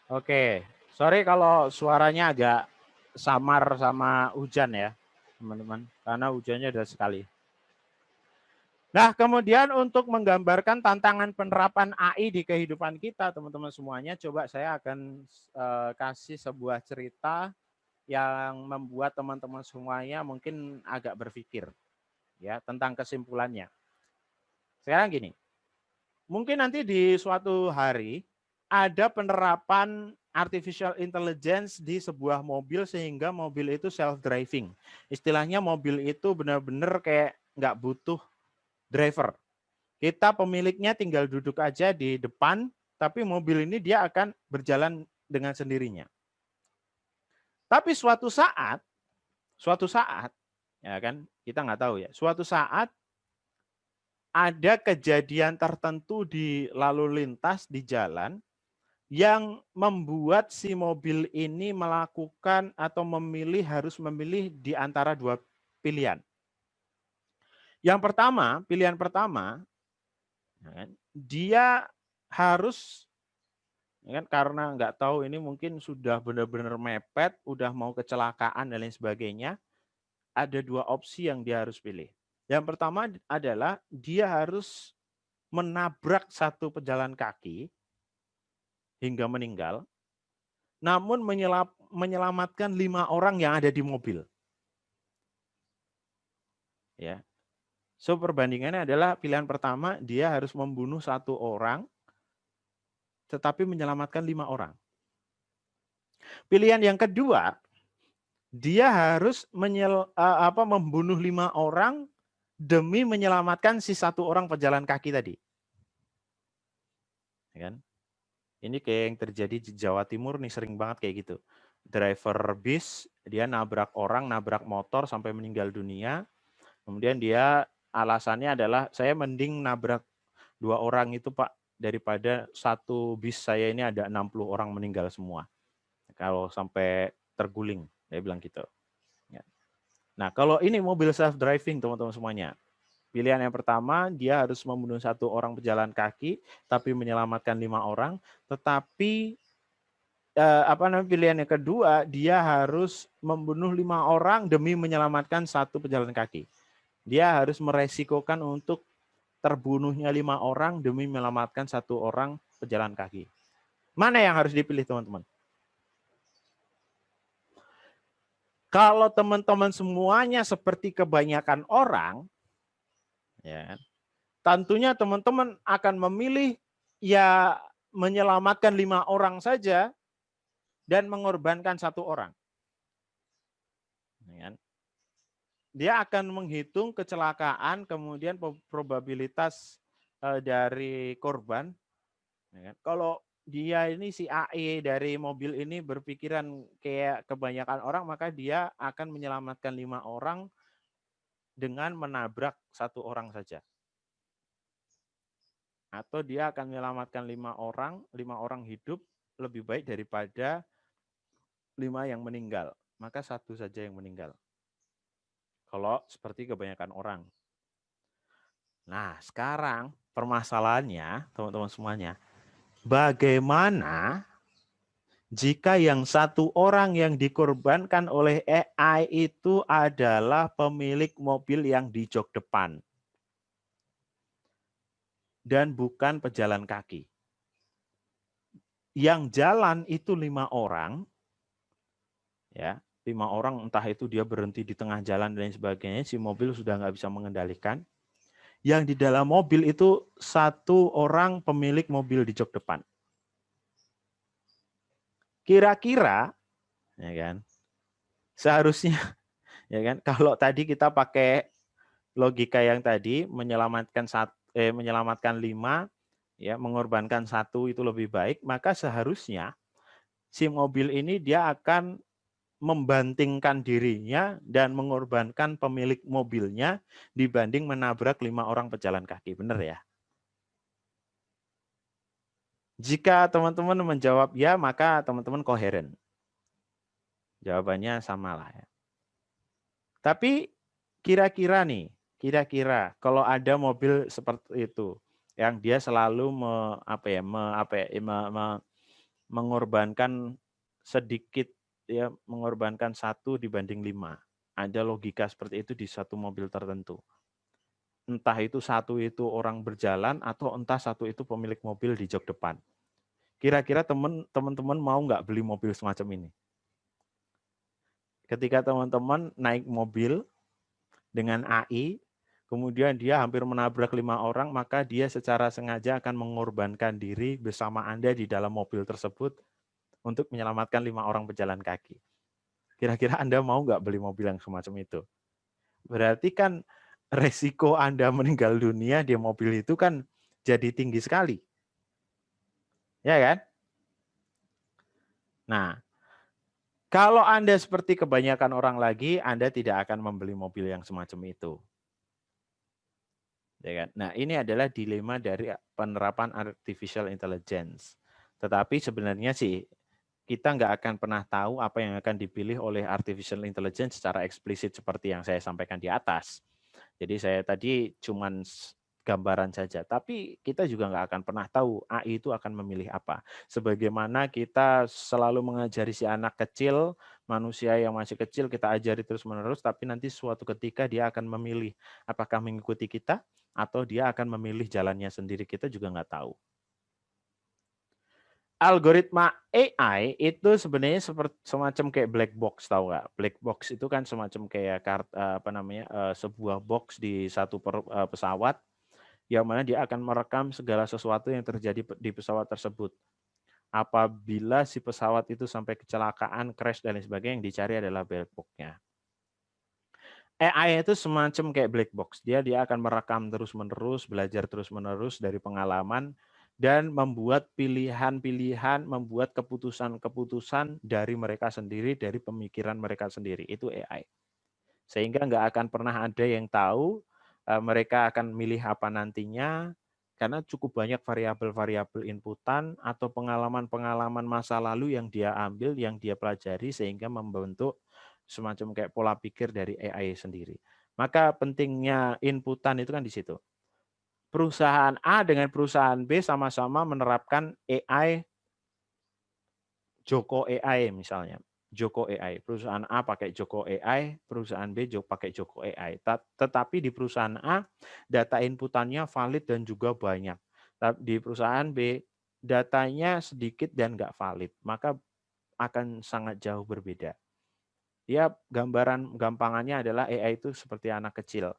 Oke, sorry kalau suaranya agak samar sama hujan ya, teman-teman. Karena hujannya deras sekali. Nah, kemudian untuk menggambarkan tantangan penerapan AI di kehidupan kita, teman-teman semuanya, coba saya akan kasih sebuah cerita yang membuat teman-teman semuanya mungkin agak berpikir ya tentang kesimpulannya. Sekarang gini, mungkin nanti di suatu hari ada penerapan artificial intelligence di sebuah mobil sehingga mobil itu self driving. Istilahnya mobil itu benar-benar kayak nggak butuh driver. Kita pemiliknya tinggal duduk aja di depan, tapi mobil ini dia akan berjalan dengan sendirinya. Tapi suatu saat, ya kan, kita nggak tahu ya. Suatu saat ada kejadian tertentu di lalu lintas di jalan yang membuat si mobil ini melakukan atau harus memilih di antara dua pilihan. Yang pertama, pilihan pertama, ya kan, dia harus, ya kan, karena nggak tahu ini mungkin sudah benar-benar mepet, udah mau kecelakaan dan lain sebagainya, ada dua opsi yang dia harus pilih. Yang pertama adalah dia harus menabrak satu pejalan kaki hingga meninggal, namun menyelamatkan 5 orang yang ada di mobil. Ya, so perbandingannya adalah pilihan pertama dia harus membunuh 1 orang, tetapi menyelamatkan 5 orang. Pilihan yang kedua, dia harus membunuh 5 orang demi menyelamatkan si 1 orang pejalan kaki tadi. Ya kan? Ini kayak yang terjadi di Jawa Timur nih, sering banget kayak gitu. Driver bis, dia nabrak orang, nabrak motor sampai meninggal dunia. Kemudian dia alasannya adalah, saya mending nabrak 2 orang itu Pak, daripada satu bis saya ini ada 60 orang meninggal semua. Kalau sampai terguling, dia bilang gitu. Ya. Nah, kalau ini mobil self driving teman-teman semuanya. Pilihan yang pertama, dia harus membunuh 1 orang pejalan kaki, tapi menyelamatkan 5 orang. Tetapi pilihan yang kedua, dia harus membunuh 5 orang demi menyelamatkan 1 pejalan kaki. Dia harus meresikokan untuk terbunuhnya 5 orang demi menyelamatkan 1 orang pejalan kaki. Mana yang harus dipilih teman-teman? Kalau teman-teman semuanya seperti kebanyakan orang, ya, tentunya teman-teman akan memilih ya menyelamatkan 5 orang saja dan mengorbankan 1 orang. Ya, dia akan menghitung kecelakaan, kemudian probabilitas dari korban. Ya, kalau dia ini si AI dari mobil ini berpikiran kayak kebanyakan orang, maka dia akan menyelamatkan 5 orang dengan menabrak 1 orang saja. Atau dia akan menyelamatkan 5 orang hidup lebih baik daripada 5 yang meninggal. Maka 1 saja yang meninggal. Kalau seperti kebanyakan orang. Nah, sekarang permasalahannya, teman-teman semuanya, bagaimana jika yang satu orang yang dikorbankan oleh AI itu adalah pemilik mobil yang di jok depan dan bukan pejalan kaki. Yang jalan itu 5 orang, ya, 5 orang, entah itu dia berhenti di tengah jalan dan lain sebagainya, si mobil sudah nggak bisa mengendalikan. Yang di dalam mobil itu satu orang pemilik mobil di jok depan. Kira-kira, ya kan, seharusnya, ya kan, kalau tadi kita pakai logika yang tadi menyelamatkan 5, ya, mengorbankan 1 itu lebih baik, maka seharusnya si mobil ini dia akan membantingkan dirinya dan mengorbankan pemilik mobilnya dibanding menabrak 5 orang pejalan kaki. Benar ya? Jika teman-teman menjawab ya, maka teman-teman koheren. Jawabannya sama lah ya. Tapi kira-kira nih, kalau ada mobil seperti itu yang dia selalu mengorbankan sedikit, ya, mengorbankan 1 dibanding 5. Ada logika seperti itu di satu mobil tertentu. Entah itu 1 itu orang berjalan atau entah 1 itu pemilik mobil di jok depan. Kira-kira teman-teman mau nggak beli mobil semacam ini? Ketika teman-teman naik mobil dengan AI, kemudian dia hampir menabrak 5 orang, maka dia secara sengaja akan mengorbankan diri bersama Anda di dalam mobil tersebut untuk menyelamatkan 5 orang pejalan kaki. Kira-kira Anda mau nggak beli mobil yang semacam itu? Berarti kan resiko Anda meninggal dunia di mobil itu kan jadi tinggi sekali. Ya kan? Nah, kalau Anda seperti kebanyakan orang lagi, Anda tidak akan membeli mobil yang semacam itu. Ya kan? Nah, ini adalah dilema dari penerapan artificial intelligence. Tetapi sebenarnya sih kita nggak akan pernah tahu apa yang akan dipilih oleh artificial intelligence secara eksplisit seperti yang saya sampaikan di atas. Jadi saya tadi cuman gambaran saja, tapi kita juga nggak akan pernah tahu AI itu akan memilih apa. Sebagaimana kita selalu mengajari si anak kecil, manusia yang masih kecil kita ajari terus-menerus, tapi nanti suatu ketika dia akan memilih apakah mengikuti kita atau dia akan memilih jalannya sendiri, kita juga nggak tahu. Algoritma AI itu sebenarnya seperti semacam kayak black box, tahu nggak? Black box itu kan semacam kayak sebuah box di satu pesawat yang mana dia akan merekam segala sesuatu yang terjadi di pesawat tersebut. Apabila si pesawat itu sampai kecelakaan, crash dan lain sebagainya, yang dicari adalah black box-nya. AI itu semacam kayak black box. Dia akan merekam terus-menerus, belajar terus-menerus dari pengalaman dan membuat pilihan-pilihan, membuat keputusan-keputusan dari mereka sendiri, dari pemikiran mereka sendiri. Itu AI. Sehingga nggak akan pernah ada yang tahu mereka akan milih apa nantinya, karena cukup banyak variabel-variabel inputan atau pengalaman-pengalaman masa lalu yang dia ambil, yang dia pelajari, sehingga membentuk semacam kayak pola pikir dari AI sendiri. Maka pentingnya inputan itu kan di situ. Perusahaan A dengan perusahaan B sama-sama menerapkan AI, Joko AI misalnya. Joko AI. Perusahaan A pakai Joko AI, perusahaan B pakai Joko AI. Tetapi di perusahaan A, data inputannya valid dan juga banyak. Di perusahaan B, datanya sedikit dan nggak valid. Maka akan sangat jauh berbeda. Ya, gambaran gampangannya adalah AI itu seperti anak kecil.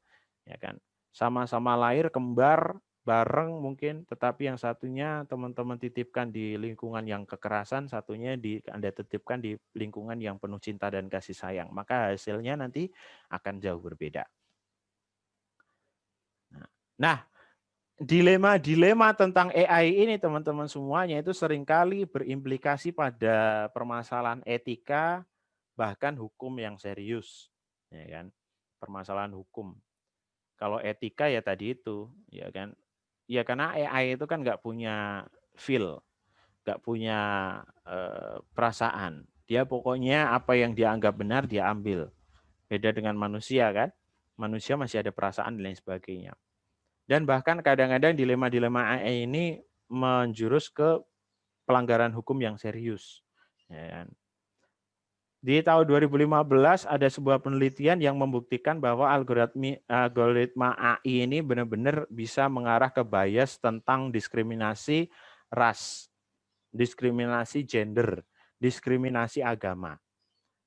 Ya kan? Sama-sama lahir kembar, bareng mungkin, tetapi yang satunya teman-teman titipkan di lingkungan yang kekerasan, satunya Anda titipkan di lingkungan yang penuh cinta dan kasih sayang. Maka hasilnya nanti akan jauh berbeda. Nah, dilema-dilema tentang AI ini teman-teman semuanya itu seringkali berimplikasi pada permasalahan etika, bahkan hukum yang serius. Ya kan? Permasalahan hukum. Kalau etika ya tadi itu, ya kan? Ya karena AI itu kan nggak punya feel, nggak punya perasaan. Dia pokoknya apa yang dia anggap benar dia ambil. Beda dengan manusia kan? Manusia masih ada perasaan dan lain sebagainya. Dan bahkan kadang-kadang dilema-dilema AI ini menjurus ke pelanggaran hukum yang serius. Ya kan? Di tahun 2015 ada sebuah penelitian yang membuktikan bahwa algoritma AI ini benar-benar bisa mengarah ke bias tentang diskriminasi ras, diskriminasi gender, diskriminasi agama.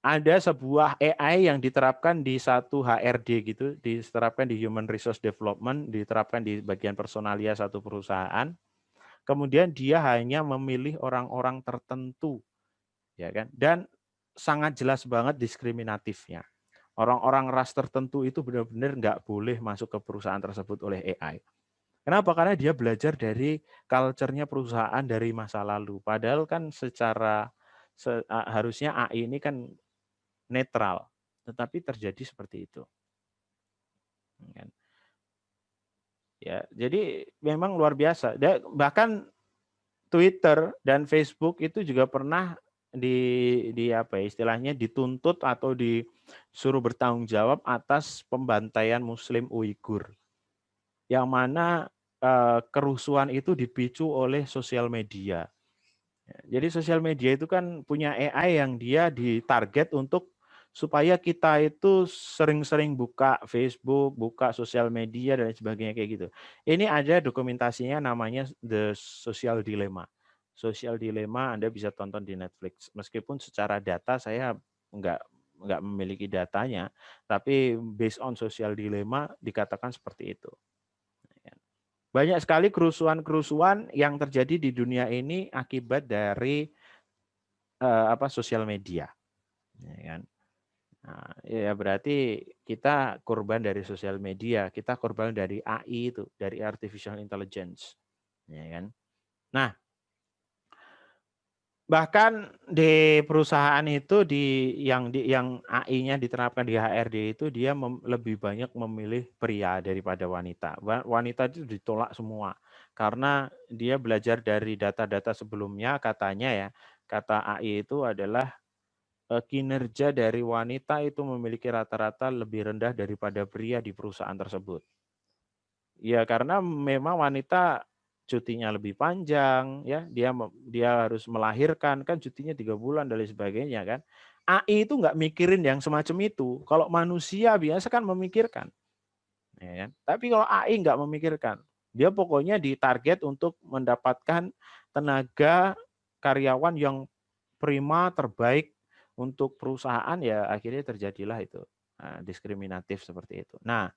Ada sebuah AI yang diterapkan di satu HRD gitu, diterapkan di Human Resource Development, diterapkan di bagian personalia satu perusahaan. Kemudian dia hanya memilih orang-orang tertentu, ya kan? Dan sangat jelas banget diskriminatifnya. Orang-orang ras tertentu itu benar-benar nggak boleh masuk ke perusahaan tersebut oleh AI. Kenapa? Karena dia belajar dari culture-nya perusahaan dari masa lalu. Padahal kan secara harusnya AI ini kan netral, tetapi terjadi seperti itu. Ya, jadi memang luar biasa. Bahkan Twitter dan Facebook itu juga pernah di apa ya, istilahnya dituntut atau disuruh bertanggung jawab atas pembantaian Muslim Uighur, yang mana kerusuhan itu dipicu oleh sosial media. Jadi sosial media itu kan punya AI yang dia ditarget untuk supaya kita itu sering-sering buka Facebook, buka sosial media dan sebagainya kayak gitu. Ini ada dokumentasinya namanya The Social Dilemma. Social Dilemma Anda bisa tonton di Netflix. Meskipun secara data saya nggak memiliki datanya, tapi based on Social Dilemma dikatakan seperti itu. Banyak sekali kerusuhan-kerusuhan yang terjadi di dunia ini akibat dari sosial media, ya kan? Nah, ya berarti kita korban dari sosial media, kita korban dari AI itu, dari artificial intelligence, ya kan? Nah, bahkan di perusahaan itu yang AI-nya diterapkan di HRD itu dia lebih banyak memilih pria daripada wanita. Wanita itu ditolak semua karena dia belajar dari data-data sebelumnya, katanya ya, kata AI itu adalah kinerja dari wanita itu memiliki rata-rata lebih rendah daripada pria di perusahaan tersebut. Ya karena memang wanita cutinya lebih panjang, ya dia harus melahirkan kan cutinya 3 bulan dan lain sebagainya kan. AI itu nggak mikirin yang semacam itu. Kalau manusia biasa kan memikirkan, ya kan? Tapi kalau AI nggak memikirkan, dia pokoknya ditarget untuk mendapatkan tenaga karyawan yang prima terbaik untuk perusahaan, ya akhirnya terjadilah itu diskriminatif seperti itu. Nah,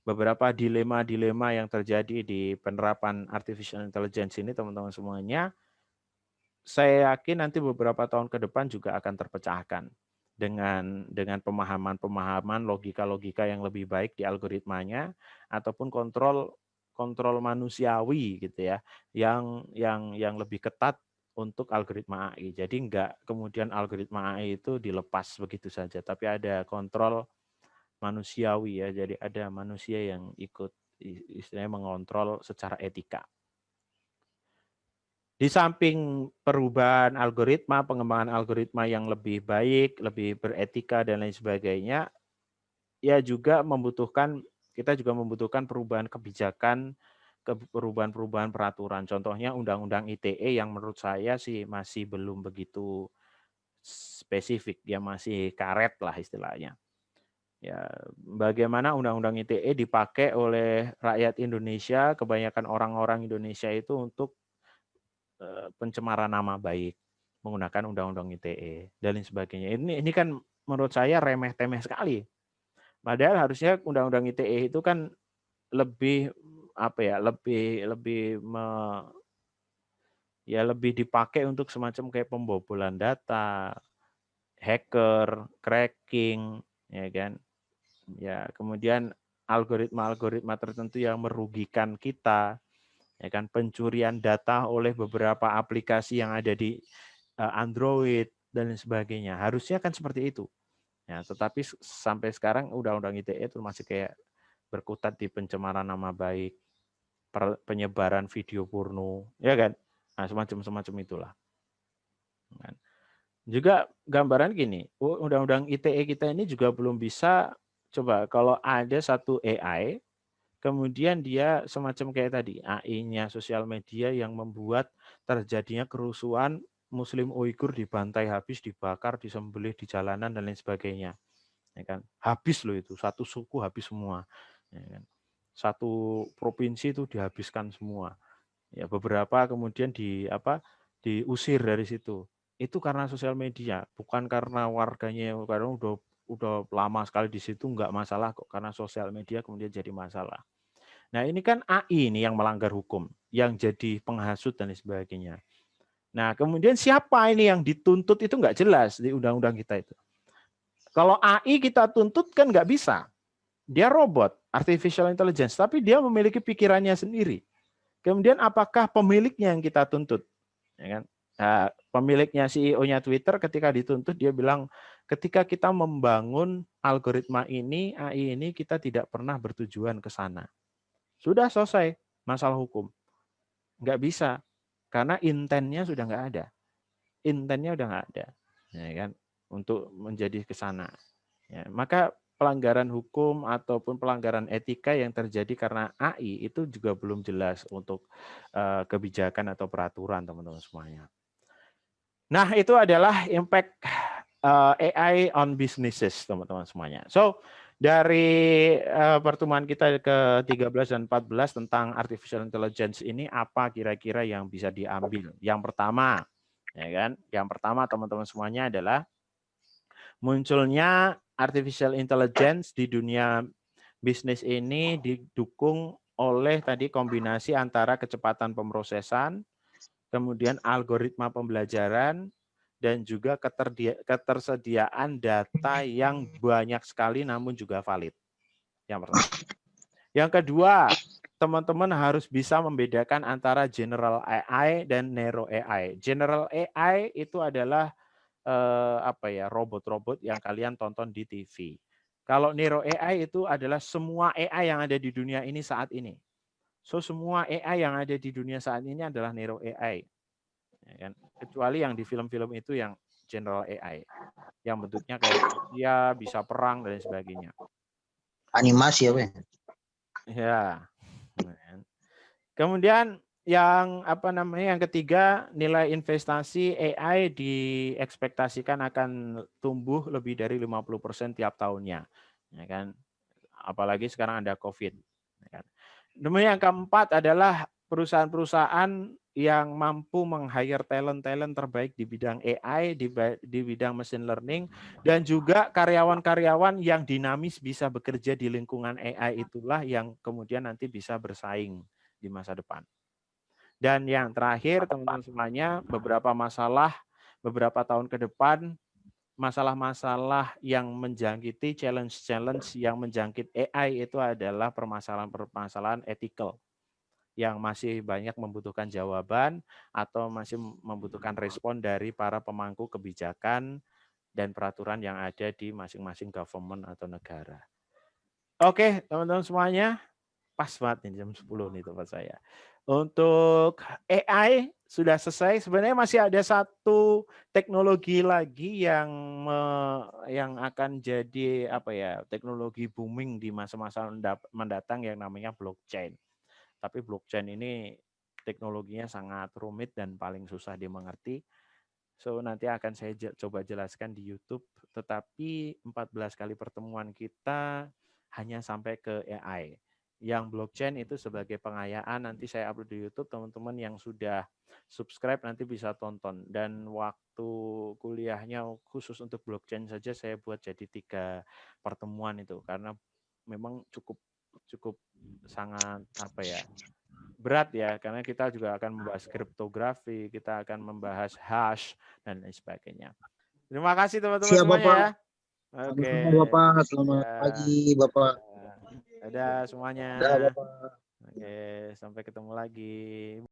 beberapa dilema-dilema yang terjadi di penerapan artificial intelligence ini teman-teman semuanya, saya yakin nanti beberapa tahun ke depan juga akan terpecahkan dengan pemahaman-pemahaman logika-logika yang lebih baik di algoritmanya ataupun kontrol manusiawi gitu ya, yang lebih ketat untuk algoritma AI. Jadi enggak kemudian algoritma AI itu dilepas begitu saja, tapi ada kontrol manusiawi ya. Jadi ada manusia yang ikut istilahnya mengontrol secara etika. Di samping perubahan algoritma, pengembangan algoritma yang lebih baik, lebih beretika dan lain sebagainya, ya juga kita juga membutuhkan perubahan kebijakan, perubahan-perubahan peraturan. Contohnya Undang-Undang ITE yang menurut saya sih masih belum begitu spesifik, ya masih karet lah istilahnya. Ya, bagaimana Undang-Undang ITE dipakai oleh rakyat Indonesia, kebanyakan orang-orang Indonesia itu untuk pencemaran nama baik menggunakan Undang-Undang ITE dan lain sebagainya. Ini kan menurut saya remeh-temeh sekali. Padahal harusnya Undang-Undang ITE itu kan lebih apa ya, lebih dipakai untuk semacam kayak pembobolan data, hacker, cracking, ya kan. Ya, kemudian algoritma-algoritma tertentu yang merugikan kita, ya kan, pencurian data oleh beberapa aplikasi yang ada di Android dan sebagainya. Harusnya kan seperti itu. Ya, tetapi sampai sekarang Undang-Undang ITE itu masih kayak berkutat di pencemaran nama baik, penyebaran video porno, ya kan? Nah, semacam itulah. Juga gambaran gini, Undang-Undang ITE kita ini juga belum bisa, coba kalau ada satu AI, kemudian dia semacam kayak tadi, AI-nya sosial media yang membuat terjadinya kerusuhan Muslim Uighur dibantai habis, dibakar, disembelih di jalanan dan lain sebagainya. Ya kan? Habis loh itu, satu suku habis semua. Ya kan? Satu provinsi itu dihabiskan semua. Ya, beberapa kemudian diusir dari situ. Itu karena sosial media, bukan karena warganya karena udah lama sekali di situ nggak masalah kok, karena sosial media kemudian jadi masalah. Nah, ini kan AI ini yang melanggar hukum, yang jadi penghasut dan sebagainya. Nah, kemudian siapa ini yang dituntut itu nggak jelas di undang-undang kita itu. Kalau AI kita tuntut kan nggak bisa. Dia robot, artificial intelligence, tapi dia memiliki pikirannya sendiri. Kemudian apakah pemiliknya yang kita tuntut? Ya kan? Nah, pemiliknya CEO-nya Twitter ketika dituntut dia bilang ketika kita membangun algoritma ini, AI ini kita tidak pernah bertujuan ke sana. Sudah selesai masalah hukum. Nggak bisa karena intentnya sudah nggak ada. Intentnya udah nggak ada, ya kan? Untuk menjadi ke sana. Ya, maka pelanggaran hukum ataupun pelanggaran etika yang terjadi karena AI itu juga belum jelas untuk kebijakan atau peraturan teman-teman semuanya. Nah, itu adalah impact AI on businesses teman-teman semuanya. So, dari pertemuan kita ke-13 dan 14 tentang artificial intelligence ini apa kira-kira yang bisa diambil? Yang pertama, ya kan? Yang pertama teman-teman semuanya adalah munculnya artificial intelligence di dunia bisnis ini didukung oleh tadi kombinasi antara kecepatan pemrosesan, kemudian algoritma pembelajaran, dan juga ketersediaan data yang banyak sekali namun juga valid. Yang pertama. Yang kedua, teman-teman harus bisa membedakan antara general AI dan narrow AI. General AI itu adalah robot-robot yang kalian tonton di TV. Kalau narrow AI itu adalah semua AI yang ada di dunia ini saat ini. So semua AI yang ada di dunia saat ini adalah narrow AI. Ya kan? Kecuali yang di film-film itu yang general AI. Yang bentuknya kayak dia bisa perang dan sebagainya. Animasi ya, Pak? Ya. Kemudian yang yang ketiga, nilai investasi AI diekspektasikan akan tumbuh lebih dari 50% tiap tahunnya. Ya kan? Apalagi sekarang ada COVID. Ya kan? Kemudian yang keempat adalah perusahaan-perusahaan yang mampu meng-hire talent-talent terbaik di bidang AI, di bidang machine learning, dan juga karyawan-karyawan yang dinamis bisa bekerja di lingkungan AI itulah yang kemudian nanti bisa bersaing di masa depan. Dan yang terakhir, teman-teman semuanya, beberapa tahun ke depan, masalah-masalah yang menjangkiti challenge-challenge yang menjangkit AI itu adalah permasalahan-permasalahan ethical yang masih banyak membutuhkan jawaban atau masih membutuhkan respon dari para pemangku kebijakan dan peraturan yang ada di masing-masing government atau negara. Oke, teman-teman semuanya, pas banget nih jam 10 nih tempat saya. Untuk AI sudah selesai. Sebenarnya masih ada satu teknologi lagi yang akan jadi teknologi booming di masa-masa mendatang yang namanya blockchain. Tapi blockchain ini teknologinya sangat rumit dan paling susah dimengerti. So nanti akan saya coba jelaskan di YouTube. Tetapi 14 kali pertemuan kita hanya sampai ke AI. Yang blockchain itu sebagai pengayaan nanti saya upload di YouTube, teman-teman yang sudah subscribe nanti bisa tonton. Dan waktu kuliahnya khusus untuk blockchain saja saya buat jadi 3 pertemuan itu karena memang cukup sangat berat ya, karena kita juga akan membahas kriptografi, kita akan membahas hash dan lain sebagainya. Terima kasih teman-teman Siap, semuanya Bapak. ya. Oke. Sama-sama, Bapak. Selamat Ya. pagi, Bapak. Dadah semuanya. Dah, Bapak. Oke, sampai ketemu lagi.